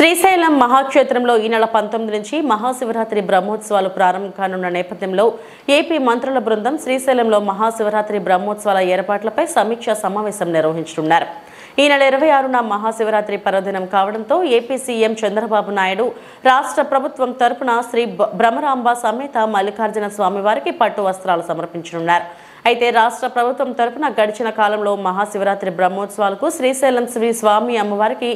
శ్రీశైలం మహాక్షేత్రంలో ఈ నెల 19 నుంచి మహాశివరాత్రి బ్రహ్మోత్సవాలు ప్రారంభం కానున్న నేపథ్యంలో ఏపీ మంత్రుల బృందం శ్రీశైలంలో మహాశివరాత్రి బ్రహ్మోత్సవాల ఏర్పాట్లపై సమీక్షా సమావేశం నిర్వహించనున్నారు. ఈ నెల 26న మహాశివరాత్రి పర్వదినం కావడంతో ఏపీ సీఎం చంద్రబాబు నాయుడు రాష్ట్ర ప్రభుత్వం తరపున శ్రీ భ్రమరాంబ సమేత మల్లికార్జున స్వామివారికి పట్టు వస్త్రాలు సమర్పించనున్నారు. అయితే రాష్ట్ర ప్రభుత్వం తరపున గడిచిన కాలంలో మహాశివరాత్రి బ్రహ్మోత్సవాలకు శ్రీశైలం శ్రీ స్వామి అమ్మవారికి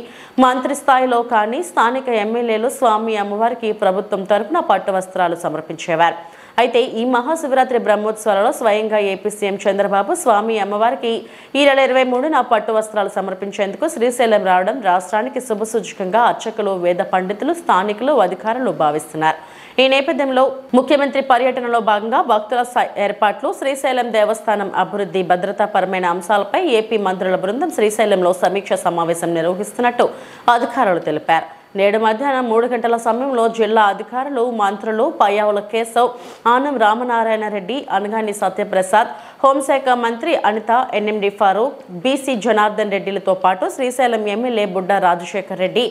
మంత్రి స్థాయిలో కానీ స్థానిక ఎమ్మెల్యేలు స్వామి అమ్మవారికి ప్రభుత్వం తరపున పట్టు వస్త్రాలు సమర్పించేవారు. అయితే ఈ మహాశివరాత్రి బ్రహ్మోత్సవాలలో స్వయంగా ఏపీ సీఎం చంద్రబాబు స్వామి అమ్మవారికి ఈ నెల 23న పట్టు వస్త్రాలు సమర్పించేందుకు శ్రీశైలం రావడం రాష్ట్రానికి శుభసూచకంగా అర్చకులు, వేద పండితులు, స్థానికులు, అధికారులు భావిస్తున్నారు. ఈ నేపథ్యంలో ముఖ్యమంత్రి పర్యటనలో భాగంగా భక్తుల ఏర్పాట్లు, శ్రీశైలం దేవస్థానం అభివృద్ధి, భద్రతాపరమైన అంశాలపై ఏపీ మంత్రుల బృందం శ్రీశైలంలో సమీక్ష సమావేశం నిర్వహిస్తున్నట్టు అధికారులు తెలిపారు. నేడు మధ్యాహ్నం 3 గంటల సమయంలో జిల్లా అధికారులు, మంత్రులు పయ్యావుల కేశవ్, ఆనం రామనారాయణ రెడ్డి, అనగాని సత్యప్రసాద్, హోంశాఖ మంత్రి అనిత, ఎన్ఎండి ఫారూక్, బీసీ జనార్దన్ రెడ్డిలతో పాటు శ్రీశైలం ఎమ్మెల్యే బుడ్డ రాజశేఖర్ రెడ్డి,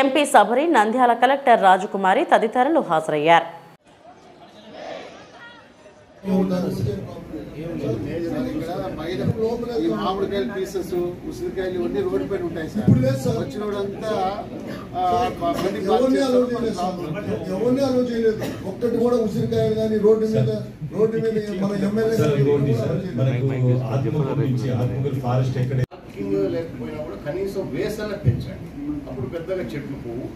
ఎంపీ సబరి, నంద్యాల కలెక్టర్ రాజకుమారి తదితరులు హాజరయ్యారు. మామిడికాయలు పీసెస్, ఉసిరికాయలు ఇవన్నీ రోడ్డు పైన ఉంటాయి సార్. వచ్చినోడంతా ఎవరిని అలో చేయలేదు. ఒక్కటి కూడా ఉసిరికాయలు కానీ రోడ్డు మీద మన ఎమ్మెల్యే లేకపోయినా కూడా కనీసం వేసన పెంచండి. అప్పుడు పెద్దగా చెట్లు పోవు.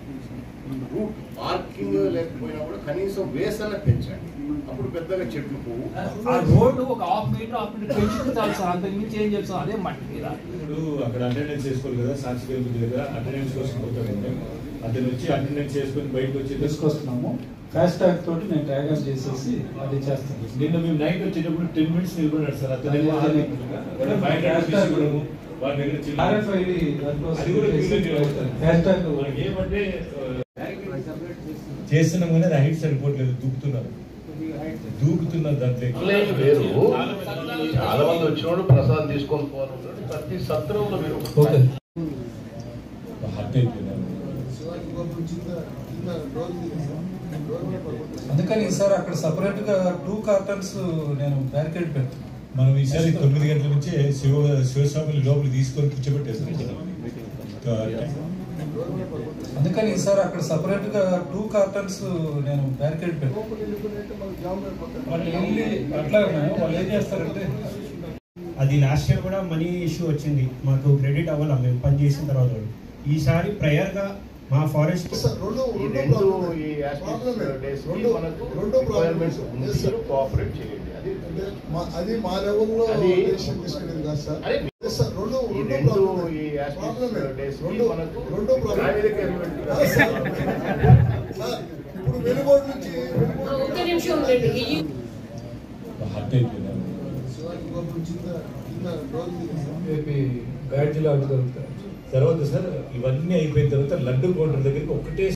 రూట్ పార్కింగ్ లేకపోయినా కూడా కనీసం వేసన పెంచండి. అప్పుడు పెద్దగా చెట్లు పోవు. రోడ్డు ఒక హాఫ్ మీటర్ పెంచుకుంటారు సార్. అంత మించి ఏం చేస్తాం? అదే మట్టి మీద ఇప్పుడు అక్కడ అటెండెన్స్ చేసుకోవాలి కదా, సాక్షి దగ్గర అటెండెన్స్ కోసం పోతాడు. అతను వచ్చి అటెండెన్స్ చేసుకుని బయటకు వచ్చి తీసుకొస్తున్నాము. ఫాస్ట్ ట్యాగ్ తోటి నేను ట్యాగర్ చేసేసి అది చేస్తాను. నిన్న మేము నైట్ వచ్చేటప్పుడు 10 మినిట్స్ నిలబడ్డాడు సార్. అతను ఏమంటే చేస్తున్నాం కానీ అది హైట్ సరిపోవట్లేదు, దూకుతున్నారు దాంట్లో వేరు. చాలా మంది వచ్చినప్పుడు ప్రసాదం తీసుకొని పోవాలి. ప్రతి సత్రంలో మీరు హార్ట్ అయిపోయింది. అందుకని ఈసారి అక్కడ సపరేట్ గా 2 కార్టన్స్ నేను బ్యారికేడ్ పెడతాను. మనం ఈసారి 9 గంటల నుంచే శివస్వామిని లోపల తీసుకొని కూర్చోబెట్టేస్తాం. అందుకని ఈసారి అక్కడ సపరేట్ గా 2 కార్టన్స్ నేను బ్యారికేడ్ పెడతాను. వాళ్ళు అట్లా వాళ్ళు ఏం చేస్తారంటే అది లాస్ట్ ఇయర్ కూడా మనీ ఇష్యూ వచ్చింది, మాకు క్రెడిట్ అవ్వాలి మేము పని చేసిన తర్వాత. ఈసారి ప్రయర్ గా మా ఫారెస్ట్ అది మా లెవెల్లో తీసుకునేది కాదు సార్. ఇప్పుడు వెలుగోడు నుంచి హార్ట్ అయిపోయింది. బ్యాడ్జీలు అడుగుతారు. తర్వాత సార్ ఇవన్నీ అయిపోయిన తర్వాత లడ్డు కౌంటర్ దగ్గరికి ఒకటే